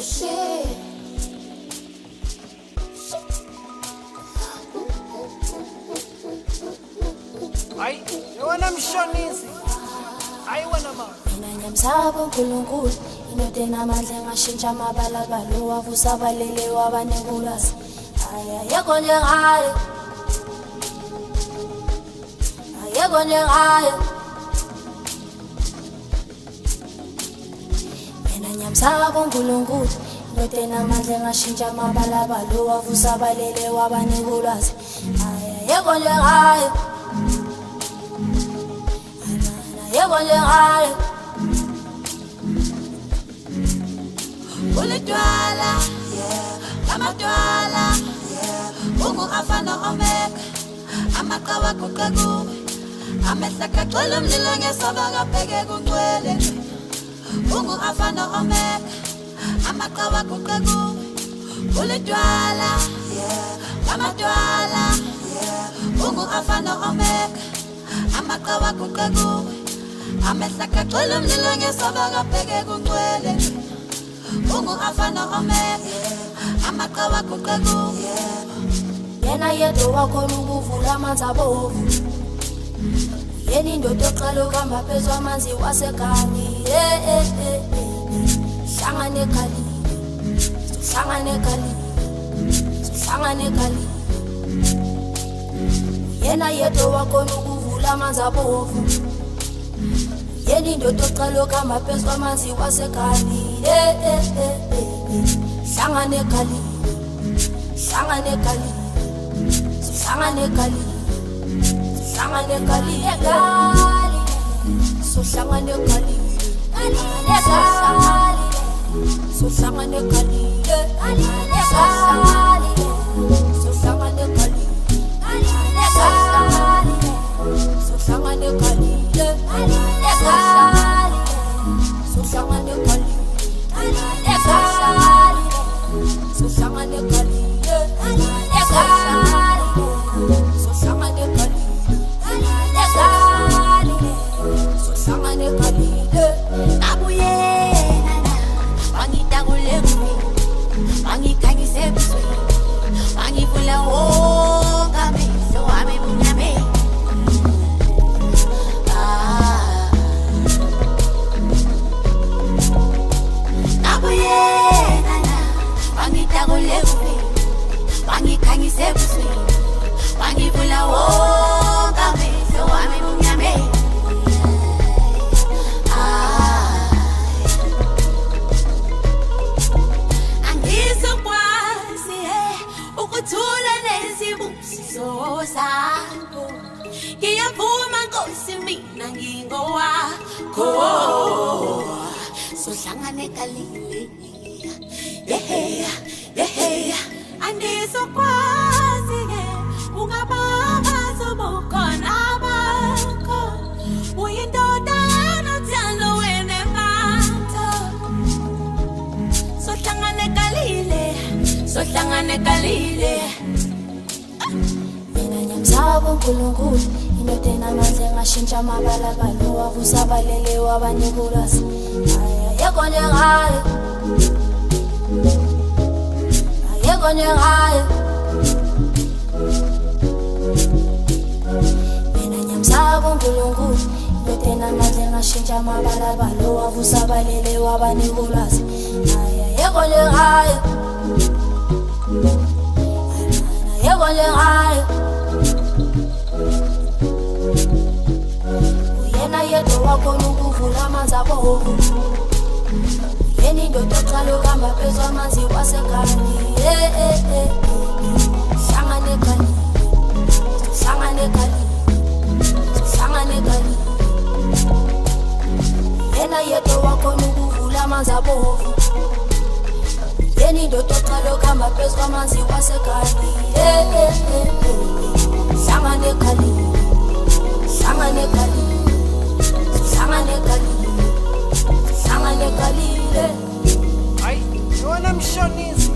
shit. Hayi, yona mshonisi. Hayi wena ma. Mina ngiyamsaba uNkulunkulu, inodo enamandla engashintsha amabalabala, owavusa abalele wabanenkulwazi. Ayekho njengaye, ayekho njengaye. Mina ngiyamsaba uNkulunkulu, inodo enamandla engashintsha amabalabala, owavusa abalele wabanenkulwazi. Ayekho njengaye, ayekho njengaye. Ulidwala, amadwala, ungu afana omega, amaqawa guqa kuwe, amehla kagcwele umlilo ngesaba kabheke kungcwele. Ungu afana omega, amaqawa guqa kuwe, ulidwala, amadwala, ungu afana omega, amaqawa guqa kuwe, amehla kagcwele umlilo ngesaba kabheke kungcwele. Ungu afana omega, amaqawa guqa kuwe. Yena yedwa wakhona ukuvula amanzi abovu, yena indoda oqala ukuhamba phezu kwamanzi wasegani. Hlangane eGalile, hlangane eGalile, hlangane eGalile. Yena yedwa wakhona ukuvula amanzi abovu, yena indoda oqala ukuhamba phezu kwamanzi wasegani. Hlangane eGalile, hlangane eGalile, hlangane eGalile, hlangane eGalile, sohlangane eGalile, sohlangane eGalile, sohlangane eGalile, sohlangane eGalile, sohlangane eGalile, sohlangane eGalile, sohlangane eGalile. Abuyena la, wangitakule ngumi, wangikhanyise ebusweni, wangivula wonke amehlo wami mnyame. Abuyena la, wangitakule ngumi, wangikhanyise ebusweni, wangivula wonke amehlo wami mnyame. Ukuthula nezibusiso zakho, ngiyavuma Nkosi mina ngingowakho. Sohlangane eGalile, andizokwazi-ke ungababa sobukhona bakho. Uyindoda enothando wenempatho. Sohlangane eGalile, sohlangane eGalile. Mina ngiyamsaba uNkulunkulu, inodo enamandla engashintsha amabalabala, owavusa abalele wabanenkulwazi. Ayekho njengaye, ayekho njengaye. Mina ngiyamsaba uNkulunkulu, inodo enamandla engashintsha amabalabala, owavusa abalele wabanenkulwazi. Ayekho njengaye, ayekho njengaye. Uyena yedwa wakhona ukuvula amanzi abovu, yena indoda oqala ukuhamba phezu kwamanzi wasegani. Hlangane eGalile, hlangane eGalile, hlangane eGalile. Yena yedwa wakhona ukuvula amanzi abovu, yena indoda oqala ukuhamba phezu kwamanzi wasegani. Hlangane eGalile, hlangane eGalile, hlangane eGalile, hlangane eGalile. Hayi, yona mshonisi.